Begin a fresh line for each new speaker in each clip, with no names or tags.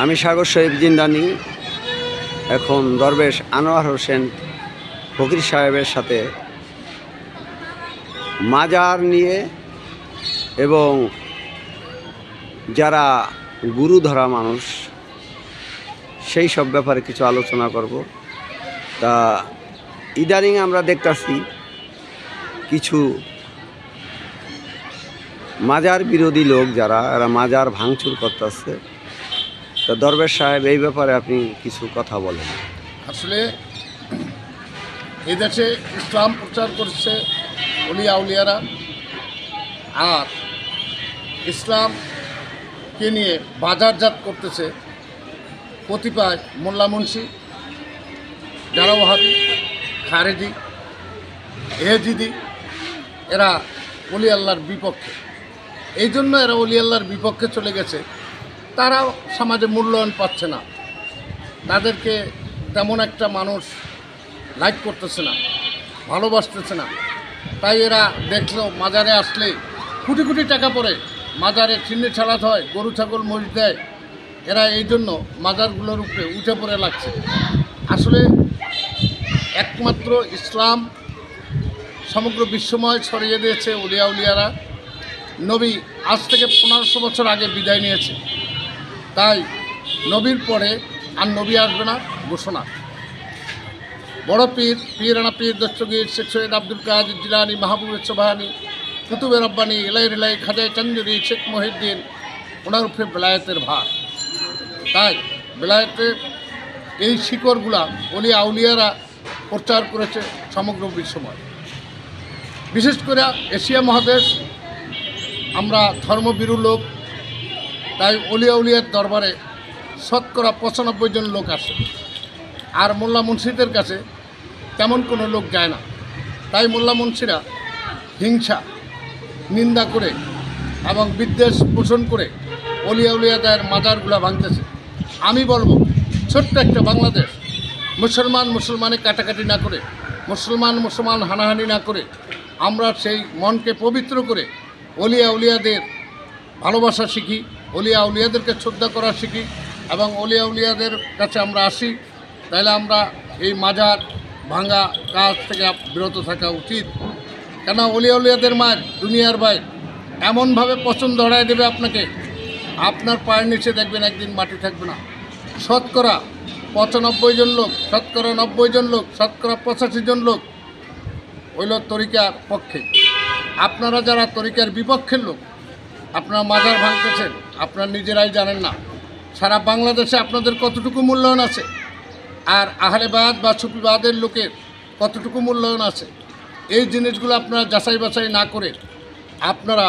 আমি সাগর শহীদ জিন্দানি এখন দরবেশ আনোয়ার হোসেন ফকির সাহেবের সাথে মাজার নিয়ে এবং যারা গুরু ধরা মানুষ সেই সব ব্যাপারে কিছু আলোচনা করব। তা ইদানিং আমরা দেখতেছি কিছু মাজার বিরোধী লোক যারা এরা মাজার ভাঙচুর করতেছে। তা দরবেশ সাহেব এই ব্যাপারে আপনি কিছু কথা বলেন।
আসলে এই দেশে ইসলাম প্রচার করছে ওলিয়া আউলিয়ারা, আর ইসলামকে নিয়ে বাজারজাত করতেছে কতিপয় মোল্লা মুন্সি, যারা ওয়াহাবি, খারেজি, এহেজিদি, এরা ওলি আল্লাহর বিপক্ষে। এই জন্য এরা ওলি আল্লাহর বিপক্ষে চলে গেছে। তারা সমাজে মূল্যায়ন পাচ্ছে না, তাদেরকে তেমন একটা মানুষ লাইক করতেছে না, ভালোবাসতেছে না। তাই এরা দেখলেও মাজারে আসলে কোটি কোটি টাকা পড়ে, মাজারে চিহ্নে ছাড়াত হয়, গরু ছাগল মরিচ দেয়। এরা এই জন্য মাজারগুলোর উপরে উঠে পড়ে লাগছে। আসলে একমাত্র ইসলাম সমগ্র বিশ্বময় ছড়িয়ে দিয়েছে ওলিয়া উলিয়ারা। নবী আজ থেকে 1500 বছর আগে বিদায় নিয়েছে, তাই নবীর পরে আর নবী আসবে না ঘোষণা। বড় পীরানা পীর দস্তগীর শেখ সৈয়দ আব্দুল কাদের জিলানী, মাহবুবের সোবহানী, কুতুবে রব্বানী, ইলাই খাজায় চঞ্জুরি, শেখ মহিউদ্দিন, ওনার উপরে বেলায়েতের ভার। তাই বেলায়েতের এই শিকড়গুলা ওলিয়া আউলিয়ারা প্রচার করেছে সমগ্র বিশ্বময়। বিশেষ করে এশিয়া মহাদেশ আমরা ধর্মবিরু লোক, তাই ওলিয়া উলিয়ার দরবারে শতকরা 95 জন লোক আসে, আর মোল্লা মুন্সিদের কাছে তেমন কোনো লোক যায় না। তাই মোল্লা মুন্সিরা হিংসা, নিন্দা করে এবং বিদ্বেষ পোষণ করে ওলিয়া উলিয়াদের মাজারগুলা ভাঙতেছে। আমি বলবো, ছোট্ট একটা বাংলাদেশ, মুসলমানে কাটাকাটি না করে, মুসলমান হানাহানি না করে, আমরা সেই মনকে পবিত্র করে ওলিয়া উলিয়াদের ভালোবাসা শিখি, ওলিয়া উলিয়াদেরকে শ্রদ্ধা করা শিখি এবং ওলিয়া উলিয়াদের কাছে আমরা আসি। তাহলে আমরা এই মাজার ভাঙা কাজ থেকে বিরত থাকা উচিত। কেন ওলিয়া উলিয়াদের মায়ের দুনিয়ার বাইর এমনভাবে পছন্দ ধরায় দেবে আপনাকে, আপনার পায়ের নিচে দেখবেন একদিন মাটি থাকবে না। শতকরা 95 জন লোক, শতকরা 90 জন লোক, শতকরা 85 জন লোক হইল তরিকার পক্ষে। আপনারা যারা তরিকার বিপক্ষের লোক, আপনারা মাজার ভাঙতেছেন, আপনারা নিজেরাই জানেন না সারা বাংলাদেশে আপনাদের কতটুকু মূল্যায়ন আছে, আর আহলেবাদ বা সুফিবাদের লোকের কতটুকু মূল্যায়ন আছে। এই জিনিসগুলো আপনারা যাচাই বাছাই না করে আপনারা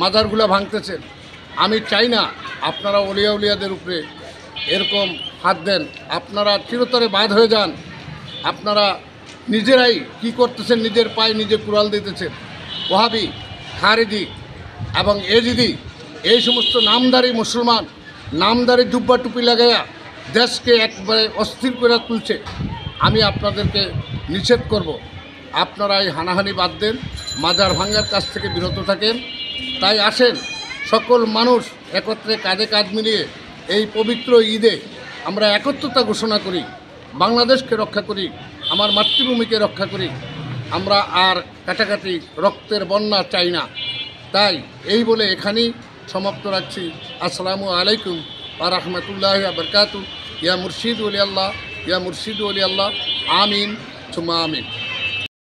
মাজারগুলো ভাঙতেছেন। আমি চাই না আপনারা ওলিয়া উলিয়াদের উপরে এরকম হাত দেন, আপনারা চিরতরে বাদ হয়ে যান। আপনারা নিজেরাই কি করতেছেন, নিজের পায়ে নিজে কুড়াল দিতেছেন। ওয়াহাবি, খারেজি এবং এজিদি, এই সমস্ত নামদারি মুসলমান, নামদারি জুব্বা টুপি লাগাইয়া দেশকে একবারে অস্থির করে তুলছে। আমি আপনাদেরকে নিষেধ করব, আপনারা এই হানাহানি বাদ দেন, মাজার ভাঙ্গার কাছ থেকে বিরত থাকেন। তাই আসেন সকল মানুষ একত্রে কাঁধে কাঁধ মিলিয়ে এই পবিত্র ঈদে আমরা একত্রতা ঘোষণা করি, বাংলাদেশকে রক্ষা করি, আমার মাতৃভূমিকে রক্ষা করি। আমরা আর কাটাকাটি রক্তের বন্যা চাই না। তাই এই বলে এখানেই সমাপ্ত রাখছি। আসসালামু আলাইকুম ওয়া রাহমাতুল্লাহি ওয়া বারাকাতুহু। ইয়া মুর্শিদ ওলি আল্লাহ, ইয়া মুর্শিদ ওলি আল্লাহ, আমিন সুম্মা আমিন।